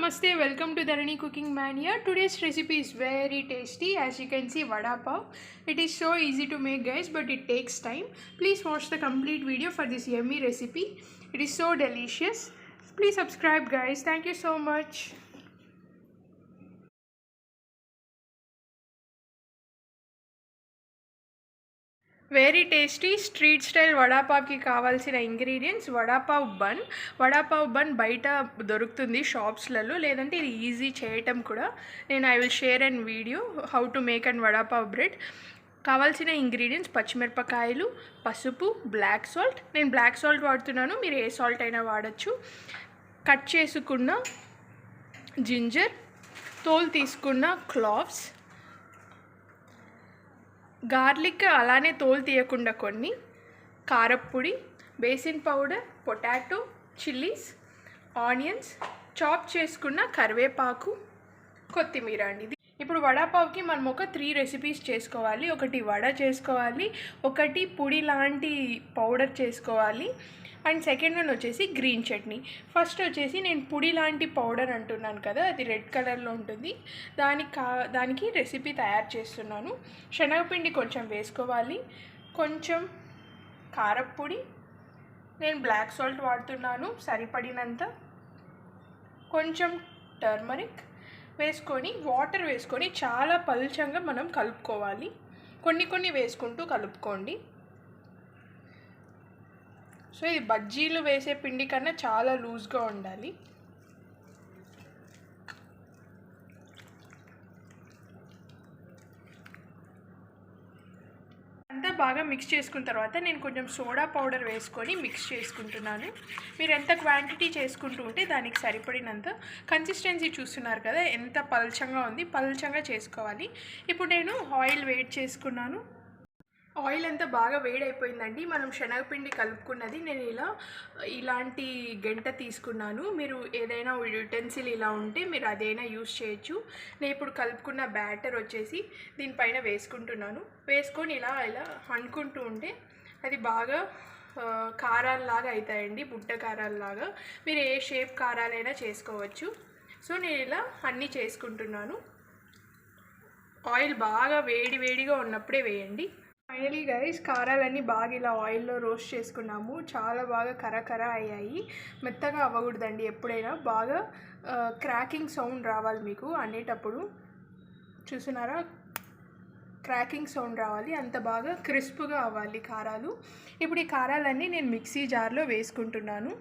namaste, welcome to Dharani cooking mania. Today's recipe is very tasty. As you can see, vada pav. It is so easy to make, guys, but it takes time. Please watch the complete video for this yummy recipe. It is so delicious. Please subscribe, guys. Thank you so much. Very tasty street style వడాపావ్కి కావాల్సిన ingredients vada pav bun బయట దొరుకుతుంది షాప్స్లలో, లేదంటే ఇది easy చేయటం కూడా. I will share and video how to make and vada pav bread. కావాల్సిన ingredients పచ్చిమిరపకాయలు, పసుపు, బ్లాక్ సాల్ట్. నేను బ్లాక్ సాల్ట్ వాడుతున్నాను, మీరు ఏ సాల్ట్ అయినా వాడచ్చు. కట్ చేసుకున్న జింజర్, తోలు తీసుకున్న క్లావ్స్, గార్లిక్ అలానే తోలు తీయకుండా కొన్ని, కారప్పొడి, besan powder, potato, chillies, onions, chop చేసుకున్న కరివేపాకు, కొత్తిమీర అండి. ఇప్పుడు వడాపావ్కి మనం ఒక 3 రెసిపీస్ చేసుకోవాలి. ఒకటి వడ చేసుకోవాలి, ఒకటి పొడి లాంటి పౌడర్ చేసుకోవాలి, అండ్ సెకండ్ వన్ వచ్చేసి గ్రీన్ చట్నీ. ఫస్ట్ వచ్చేసి నేను పొడి లాంటి పౌడర్ అంటున్నాను కదా, అది రెడ్ కలర్లో ఉంటుంది. దానికి రెసిపీ తయారు చేస్తున్నాను. శనగపిండి కొంచెం వేసుకోవాలి, కొంచెం కారప్పొడి, నేను బ్లాక్ సాల్ట్ వాడుతున్నాను సరిపడినంత, కొంచెం టర్మరిక్ వేసుకొని వాటర్ వేసుకొని చాలా పల్చంగా మనం కలుపుకోవాలి. కొన్ని వేసుకుంటూ కలుపుకోండి. సో ఇది బజ్జీలు వేసే పిండి కన్నా చాలా లూజ్గా ఉండాలి. అంతా బాగా మిక్స్ చేసుకున్న తర్వాత నేను కొంచెం సోడా పౌడర్ వేసుకొని మిక్స్ చేసుకుంటున్నాను. మీరు ఎంత క్వాంటిటీ చేసుకుంటూ ఉంటే దానికి సరిపడినంత. కన్సిస్టెన్సీ చూస్తున్నారు కదా ఎంత పల్చంగా ఉంది, పల్చంగా చేసుకోవాలి. ఇప్పుడు నేను ఆయిల్ వేడి చేసుకున్నాను. ఆయిల్ అంతా బాగా వేడైపోయిందండి. మనం శనగపిండి కలుపుకున్నది నేను ఇలాంటి గంట తీసుకున్నాను. మీరు ఏదైనా యుటెన్సిల్ ఇలా ఉంటే మీరు అదైనా యూస్ చేయొచ్చు. నేను ఇప్పుడు కలుపుకున్న బ్యాటర్ వచ్చేసి దీనిపైన వేసుకుంటున్నాను. వేసుకొని ఇలా అనుకుంటూ ఉంటే అది బాగా కారాల్లాగా అవుతాయండి, బుట్ట కారాల్లాగా. మీరు ఏ షేప్ కారాలైనా చేసుకోవచ్చు. సో నేను ఇలా అన్నీ చేసుకుంటున్నాను. ఆయిల్ బాగా వేడిగా ఉన్నప్పుడే వేయండి. ఫైనలీ గైస్, కారాలన్నీ బాగా ఇలా ఆయిల్లో రోస్ట్ చేసుకున్నాము. చాలా బాగా కరకర అయ్యాయి. మెత్తగా అవ్వకూడదండి ఎప్పుడైనా. బాగా క్రాకింగ్ సౌండ్ రావాలి మీకు అనేటప్పుడు. చూస్తున్నారా, క్రాకింగ్ సౌండ్ రావాలి. అంత బాగా క్రిస్ప్గా అవ్వాలి కారాలు. ఇప్పుడు ఈ కారాలన్నీ నేను మిక్సీ జార్లో వేసుకుంటున్నాను.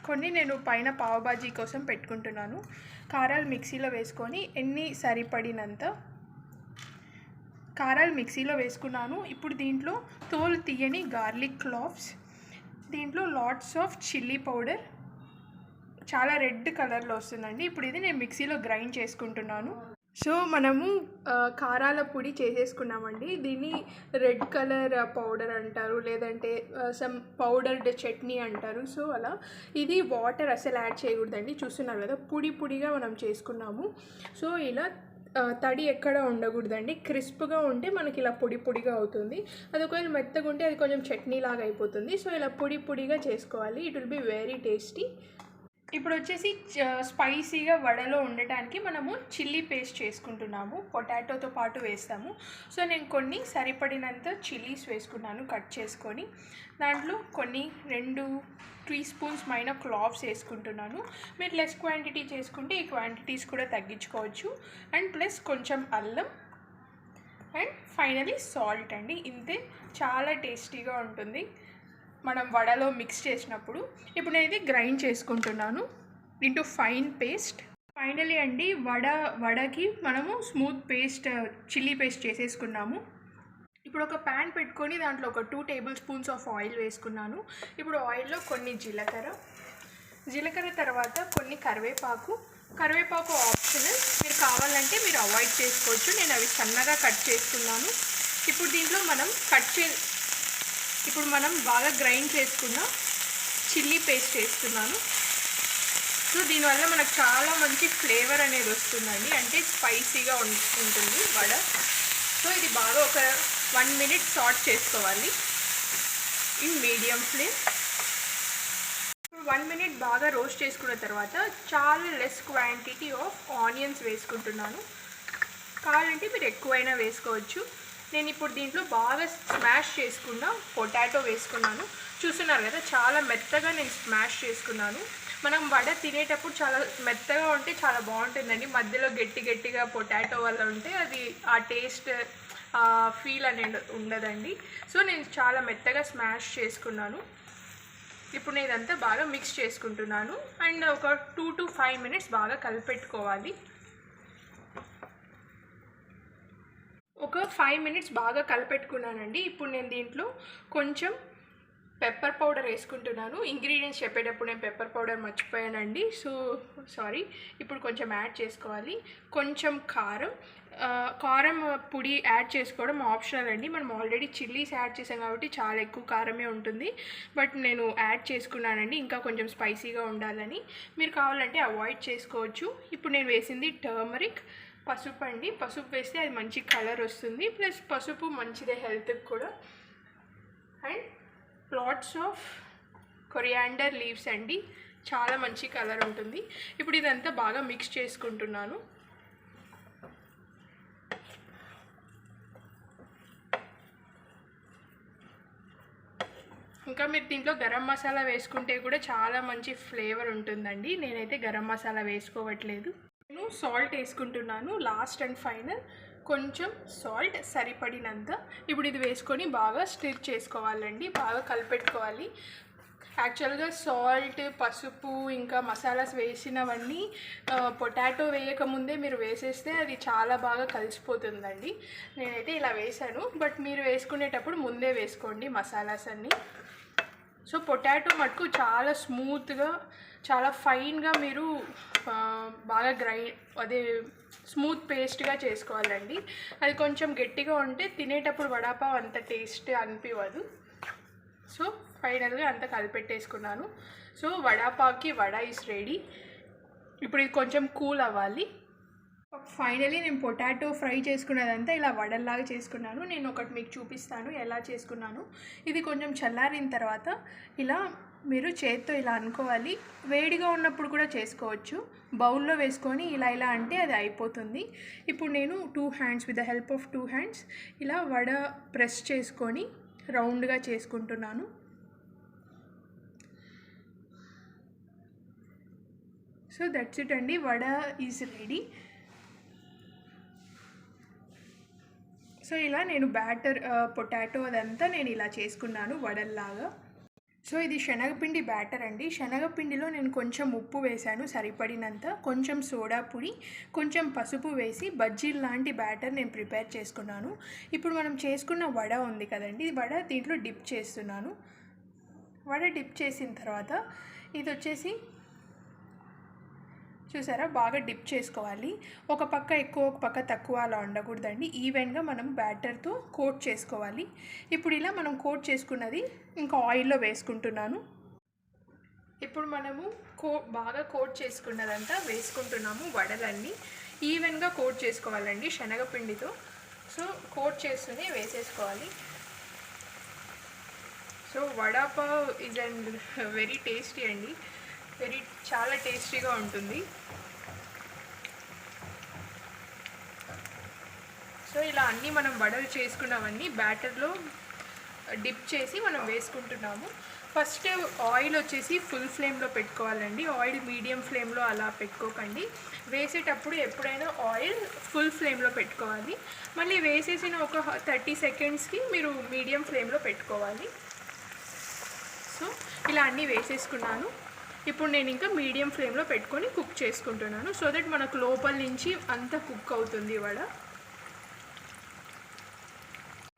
కొన్ని నేను పైన పావ్ బాజీ కోసం పెట్టుకుంటున్నాను. కారాలు మిక్సీలో వేసుకొని ఎన్ని సరిపడినంత కారాలు మిక్సీలో వేసుకున్నాను. ఇప్పుడు దీంట్లో తోలు తీయని గార్లిక్ క్లావ్స్, దీంట్లో లాట్స్ ఆఫ్ చిల్లీ పౌడర్, చాలా రెడ్ కలర్లో వస్తుందండి. ఇప్పుడు ఇది నేను మిక్సీలో గ్రైండ్ చేసుకుంటున్నాను. సో మనము కారాల పొడి చేసేసుకున్నామండి. దీన్ని రెడ్ కలర్ పౌడర్ అంటారు, లేదంటే సమ్ పౌడర్డ్ చట్నీ అంటారు. సో అలా ఇది వాటర్ అసలు యాడ్ చేయకూడదండి. చూస్తున్నారు కదా పొడిగా మనం చేసుకున్నాము. సో ఇలా తడి ఎక్కడ ఉండకూడదండి. క్రిస్ప్గా ఉంటే మనకి ఇలా పొడిగా అవుతుంది. అది ఒకవేళ మెత్తగా ఉంటే అది కొంచెం చట్నీ లాగా అయిపోతుంది. సో ఇలా పొడిగా చేసుకోవాలి. It will be very tasty. ఇప్పుడు వచ్చేసి స్పైసీగా వడలో ఉండటానికి మనము చిల్లీ పేస్ట్ చేసుకుంటున్నాము. పొటాటోతో పాటు వేస్తాము. సో నేను కొన్ని సరిపడినంత చిల్లీస్ వేసుకున్నాను కట్ చేసుకొని. దాంట్లో కొన్ని 2 టీ స్పూన్స్ పైన క్లావ్స్ వేసుకుంటున్నాను. మీరు లెస్ క్వాంటిటీ చేసుకుంటే ఈ క్వాంటిటీస్ కూడా తగ్గించుకోవచ్చు. అండ్ ప్లస్ కొంచెం అల్లం అండ్ ఫైనలీ సాల్ట్ అండి. ఇంతే, చాలా టేస్టీగా ఉంటుంది మనం వడలో మిక్స్ చేసినప్పుడు. ఇప్పుడు నేను ఇది గ్రైండ్ చేసుకుంటున్నాను ఇంటూ ఫైన్ పేస్ట్. ఫైనలీ అండి వడకి మనము స్మూత్ పేస్ట్ చిల్లీ పేస్ట్ చేసేసుకున్నాము. ఇప్పుడు ఒక ప్యాన్ పెట్టుకొని దాంట్లో ఒక 2 టేబుల్ స్పూన్స్ ఆఫ్ ఆయిల్ వేసుకున్నాను. ఇప్పుడు ఆయిల్లో కొన్ని జీలకర్ర తర్వాత కొన్ని కరివేపాకు ఆప్షనల్, మీరు కావాలంటే మీరు అవాయిడ్ చేసుకోవచ్చు. నేను అవి సన్నగా కట్ చేసుకున్నాను. ఇప్పుడు దీంట్లో ఇప్పుడు మనం బాగా గ్రైండ్ చేసుకున్న చిల్లీ పేస్ట్ వేస్తున్నాను. సో దీనివల్ల మనకు చాలా మంచి ఫ్లేవర్ అనేది వస్తుందండి, అంటే స్పైసీగా ఉంటుంది వడ. సో ఇది బాగా ఒక 1 minute సాట్ చేసుకోవాలి ఇన్ మీడియం ఫ్లేమ్. 1 minute బాగా రోస్ట్ చేసుకున్న తర్వాత చాలా లెస్ క్వాంటిటీ ఆఫ్ ఆనియన్స్ వేసుకుంటున్నాను. కావాలంటే మీరు ఎక్కువైనా వేసుకోవచ్చు. నేను ఇప్పుడు దీంట్లో బాగా స్మాష్ చేసుకున్న పొటాటో వేసుకున్నాను. చూస్తున్నారు కదా, చాలా మెత్తగా నేను స్మాష్ చేసుకున్నాను. మనం వడ తినేటప్పుడు చాలా మెత్తగా ఉంటే చాలా బాగుంటుందండి. మధ్యలో గట్టిగా పొటాటో వల్ల ఉంటే అది ఆ టేస్ట్ ఫీల్ అనేది ఉండదండి. సో నేను చాలా మెత్తగా స్మాష్ చేసుకున్నాను. ఇప్పుడు నేను ఇదంతా బాగా మిక్స్ చేసుకుంటున్నాను. అండ్ ఒక 2 to 5 minutes బాగా కలిపెట్టుకోవాలి. ఒక 5 minutes బాగా కలిపెట్టుకున్నానండి. ఇప్పుడు నేను దీంట్లో కొంచెం పెప్పర్ పౌడర్ వేసుకుంటున్నాను. ఇంగ్రీడియంట్స్ చెప్పేటప్పుడు నేను పెప్పర్ పౌడర్ మర్చిపోయానండి, సో సారీ. ఇప్పుడు కొంచెం యాడ్ చేసుకోవాలి. కొంచెం కారం పొడి యాడ్ చేసుకోవడం ఆప్షనల్ అండి. మనం ఆల్రెడీ చిల్లీస్ యాడ్ చేసాం కాబట్టి చాలా ఎక్కువ కారమే ఉంటుంది. బట్ నేను యాడ్ చేసుకున్నానండి ఇంకా కొంచెం స్పైసీగా ఉండాలని. మీరు కావాలంటే అవాయిడ్ చేసుకోవచ్చు. ఇప్పుడు నేను వేసింది టర్మరిక్, పసుపు అండి. పసుపు వేస్తే అది మంచి కలర్ వస్తుంది. ప్లస్ పసుపు మంచిదే హెల్త్కి కూడా. And lots of coriander leaves అండి, చాలా మంచి కలర్ ఉంటుంది. ఇప్పుడు ఇదంతా బాగా మిక్స్ చేసుకుంటున్నాను. ఇంకా మీరు దీంట్లో గరం మసాలా వేసుకుంటే కూడా చాలా మంచి ఫ్లేవర్ ఉంటుందండి. నేనైతే గరం మసాలా వేసుకోవట్లేదు. నేను సాల్ట్ వేసుకుంటున్నాను లాస్ట్ అండ్ ఫైనల్. కొంచెం సాల్ట్ సరిపడినంత. ఇప్పుడు ఇది వేసుకొని బాగా స్టిర్ చేసుకోవాలండి, బాగా కలిపెట్టుకోవాలి. యాక్చువల్గా సాల్ట్, పసుపు ఇంకా మసాలాస్ వేసినవన్నీ పొటాటో వేయకముందే మీరు వేసేస్తే అది చాలా బాగా కలిసిపోతుందండి. నేనైతే ఇలా వేసాను, బట్ మీరు వేసుకునేటప్పుడు ముందే వేసుకోండి మసాలాస్ అన్నీ. సో పొటాటో మటుకు చాలా స్మూత్గా, చాలా ఫైన్గా మీరు బాగా అదే స్మూత్ పేస్ట్గా చేసుకోవాలండి. అది కొంచెం గట్టిగా ఉంటే తినేటప్పుడు వడాపావ్ అంత టేస్ట్ అనిపించదు. సో ఫైనల్గా అంతా కలిపెట్టేసుకున్నాను. సో వడాపావ్కి వడ ఈస్ రెడీ. ఇప్పుడు ఇది కొంచెం కూల్ అవ్వాలి. ఫైనలీ నేను పొటాటో ఫ్రై చేసుకున్నదంతా ఇలా వడల్లాగా చేసుకున్నాను. నేను ఒకటి మీకు చూపిస్తాను ఎలా చేసుకున్నాను. ఇది కొంచెం చల్లారిన తర్వాత ఇలా మీరు చేత్తో ఇలా అనుకోవాలి. వేడిగా ఉన్నప్పుడు కూడా చేసుకోవచ్చు. బౌల్లో వేసుకొని ఇలా అంటే అది అయిపోతుంది. ఇప్పుడు నేను 2 hands with the help of 2 hands ఇలా వడ ప్రెస్ చేసుకొని రౌండ్గా చేసుకుంటున్నాను. సో దట్స్ ఇట్ అండి, వడ ఈజ్ రెడీ. సో ఇలా నేను బ్యాటర్ పొటాటో అదంతా నేను ఇలా చేసుకున్నాను వడల్లాగా. సో ఇది శనగపిండి బ్యాటర్ అండి. శనగపిండిలో నేను కొంచెం ఉప్పు వేశాను సరిపడినంత, కొంచెం సోడా పొడి, కొంచెం పసుపు వేసి బజ్జీలు లాంటి బ్యాటర్ నేను ప్రిపేర్ చేసుకున్నాను. ఇప్పుడు మనం చేసుకున్న వడ ఉంది కదండి, వడ దీంట్లో డిప్ చేస్తున్నాను. వడ డిప్ చేసిన తర్వాత ఇది వచ్చేసి చూసారా, బాగా డిప్ చేసుకోవాలి. ఒక పక్క ఎక్కువ ఒక పక్క తక్కువ అలా ఉండకూడదండి. ఈవెన్గా మనం బ్యాటర్తో కోట్ చేసుకోవాలి. ఇప్పుడు ఇలా మనం కోట్ చేసుకున్నది ఇంకా ఆయిల్లో వేసుకుంటున్నాను. ఇప్పుడు మనము బాగా కోట్ చేసుకున్నదంతా వేసుకుంటున్నాము. వడలన్నీ ఈవెన్గా కోట్ చేసుకోవాలండి శనగపిండితో. సో కోట్ చేస్తూనే వేసేసుకోవాలి. So vada pav is and very tasty అండి, చాలా టేస్టీగా ఉంటుంది. సో ఇలా అన్నీ మనం వడలు చేసుకున్నవన్నీ బ్యాటర్లో డిప్ చేసి మనం వేసుకుంటున్నాము. ఫస్ట్ ఆయిల్ వచ్చేసి ఫుల్ ఫ్లేమ్లో పెట్టుకోవాలండి. ఆయిల్ మీడియం ఫ్లేమ్లో అలా పెట్టుకోకండి. వేసేటప్పుడు ఎప్పుడైనా ఆయిల్ ఫుల్ ఫ్లేమ్లో పెట్టుకోవాలి. మళ్ళీ వేసేసిన ఒక 30 secondsకి మీరు మీడియం ఫ్లేమ్లో పెట్టుకోవాలి. సో ఇలా అన్నీ వేసేసుకున్నాను. ఇప్పుడు నేను ఇంకా మీడియం ఫ్లేమ్లో పెట్టుకొని కుక్ చేసుకుంటున్నాను. సో దట్ మనకు లోపల నుంచి అంతా కుక్ అవుతుంది వడ.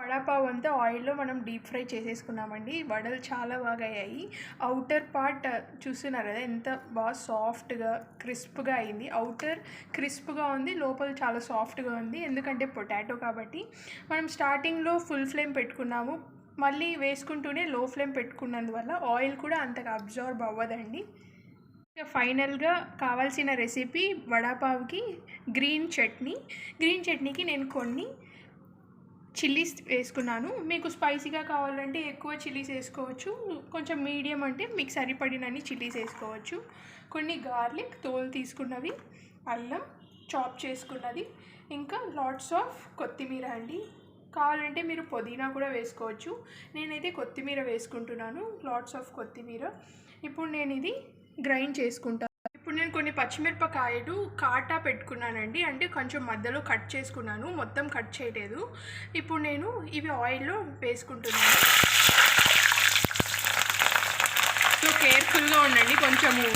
వడాపావ్ అంతా ఆయిల్లో మనం డీప్ ఫ్రై చేసేసుకున్నామండి. వడలు చాలా బాగా అయ్యాయి. అవుటర్ పార్ట్ చూస్తున్నారు కదా ఎంత బాగా సాఫ్ట్గా క్రిస్ప్గా అయింది. అవుటర్ క్రిస్ప్గా ఉంది, లోపల చాలా సాఫ్ట్గా ఉంది. ఎందుకంటే పొటాటో కాబట్టి. మనం స్టార్టింగ్లో ఫుల్ ఫ్లేమ్ పెట్టుకున్నాము, మళ్ళీ వేసుకుంటూనే లో ఫ్లేమ్ పెట్టుకున్నందువల్ల ఆయిల్ కూడా అంతగా అబ్జార్బ్ అవ్వదండి. ఫైనల్గా కావాల్సిన రెసిపీ వడాపావ్కి గ్రీన్ చట్నీ. గ్రీన్ చట్నీకి నేను కొన్ని చిల్లీస్ వేసుకున్నాను. మీకు స్పైసీగా కావాలంటే ఎక్కువ చిల్లీస్ వేసుకోవచ్చు, కొంచెం మీడియం అంటే మీకు సరిపడినన్ని చిల్లీస్ వేసుకోవచ్చు. కొన్ని గార్లిక్ తోలు తీసుకున్నవి, అల్లం చాప్ చేసుకున్నది, ఇంకా లాట్స్ ఆఫ్ కొత్తిమీర అండి. కావాలంటే మీరు పుదీనా కూడా వేసుకోవచ్చు. నేనైతే కొత్తిమీర వేసుకుంటున్నాను, లాట్స్ ఆఫ్ కొత్తిమీర. ఇప్పుడు నేను ఇది గ్రైండ్ చేసుకుంటాను. ఇప్పుడు నేను కొన్ని పచ్చిమిరపకాయలు కాటా పెట్టుకున్నానండి, అంటే కొంచెం మధ్యలో కట్ చేసుకున్నాను, మొత్తం కట్ చేయలేదు. ఇప్పుడు నేను ఇవి ఆయిల్లో వేసుకుంటున్నాను. సో కేర్ఫుల్గా ఉండండి, కొంచెము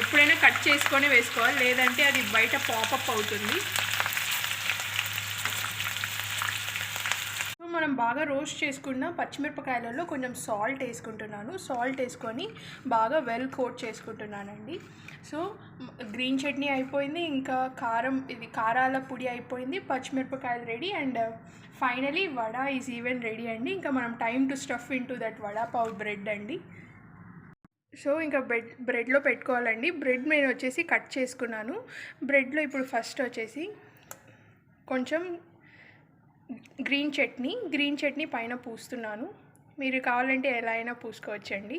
ఎప్పుడైనా కట్ చేసుకొని వేసుకోవాలి, లేదంటే అది బయట పాపప్ అవుతుంది. మనం బాగా రోస్ట్ చేసుకున్న పచ్చిమిరపకాయలలో కొంచెం సాల్ట్ వేసుకుంటున్నాను. సాల్ట్ వేసుకొని బాగా వెల్ కోట్ చేసుకుంటున్నానండి. సో గ్రీన్ చట్నీ అయిపోయింది, ఇంకా ఇది కారాల పొడి అయిపోయింది, పచ్చిమిరపకాయలు ready, and finally vada is even ready అండి. ఇంకా మనం time to stuff in to that vada pav bread అండి. సో ఇంకా బ్రెడ్లో పెట్టుకోవాలండి. బ్రెడ్ నేను వచ్చేసి కట్ చేసుకున్నాను. బ్రెడ్లో ఇప్పుడు ఫస్ట్ వచ్చేసి కొంచెం గ్రీన్ చట్నీ పైన పూస్తున్నాను. మీరు కావాలంటే ఎలా అయినా పూసుకోవచ్చండి,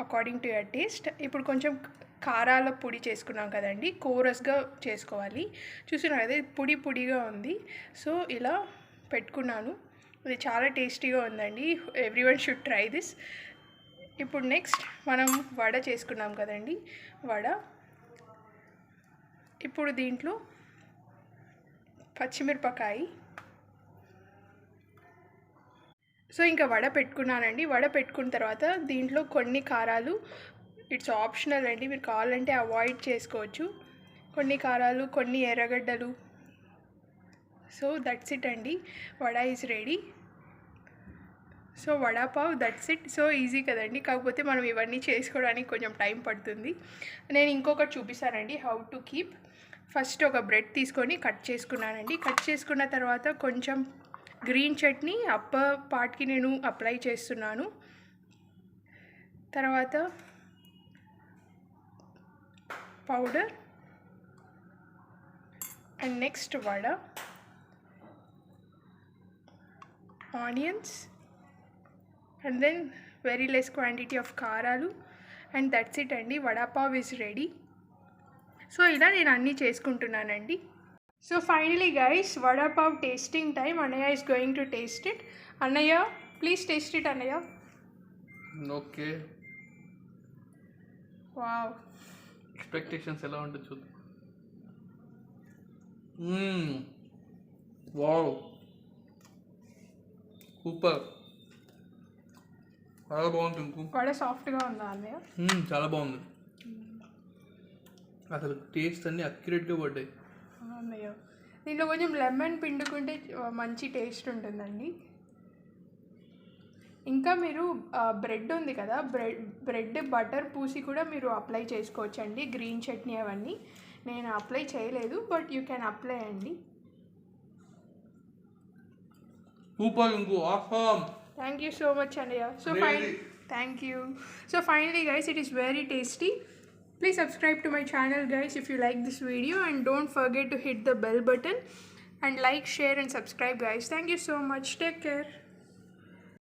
అకార్డింగ్ టు యువర్ టేస్ట్. ఇప్పుడు కొంచెం కారాల పొడి చేసుకున్నాం కదండి, కోరస్గా చేసుకోవాలి. చూస్తున్నారు కదా, పొడి పొడిగా ఉంది. సో ఇలా పెట్టుకున్నాను. ఇది చాలా టేస్టీగా ఉందండి, ఎవ్రీవన్ షుడ్ ట్రై దిస్. ఇప్పుడు నెక్స్ట్ మనం వడ చేసుకున్నాం కదండి, వడ. ఇప్పుడు దీంట్లో పచ్చిమిరపకాయ. సో ఇంకా వడ పెట్టుకున్నానండి. వడ పెట్టుకున్న తర్వాత దీంట్లో కొన్ని కారాలు, ఇట్స్ ఆప్షనల్ అండి, మీరు కావాలంటే అవాయిడ్ చేసుకోవచ్చు. కొన్ని కారాలు, కొన్ని ఎర్రగడ్డలు. సో దట్స్ ఇట్ అండి, vada is ready. So vada pav, that's it. So easy కదండి, కాకపోతే మనం ఇవన్నీ చేసుకోవడానికి కొంచెం టైం పడుతుంది. నేను ఇంకొకటి చూపిస్తానండి, హౌ టు కీప్. ఫస్ట్ ఒక బ్రెడ్ తీసుకొని కట్ చేసుకున్నానండి. కట్ చేసుకున్న తర్వాత కొంచెం గ్రీన్ చట్నీ అప్పర్ పార్ట్కి నేను అప్లై చేస్తున్నాను. తర్వాత powder, and next vada, onions, and then very less quantity of కారాలు, అండ్ దట్స్ ఇట్ అండి, వడాపావ్ ఈజ్ రెడీ. సో ఇలా నేను అన్నీ చేసుకుంటున్నానండి. So finally guys, vada pav tasting time. Anaya is going to taste it. Anaya, please taste it, Anaya. Okay. Wow. Expectations ela undu chudu. Wow. Super. చాలా బాగుంది. ఇంకో వడ సాఫ్ట్గా ఉందా అన్నయ్య? చాలా బాగుంది. అసలు టేస్ట్ అన్నీ అక్యురేట్గా పడ్డాయి. అన్నయ్య దీంట్లో కొంచెం లెమన్ పిండుకుంటే మంచి టేస్ట్ ఉంటుందండి. ఇంకా మీరు బ్రెడ్ ఉంది కదా, బ్రెడ్ బటర్ పూసి కూడా మీరు అప్లై చేసుకోవచ్చండి, గ్రీన్ చట్నీ అవన్నీ. నేను అప్లై చేయలేదు, బట్ యూ కెన్ అప్లై అండి. సూపర్, ఇంకో awesome. Thank you so much, Anaya. Thank you. So finally guys, it is very tasty. Please subscribe to my channel guys if you like this video, and don't forget to hit the bell button and like, share and subscribe guys. Thank you so much. Take care.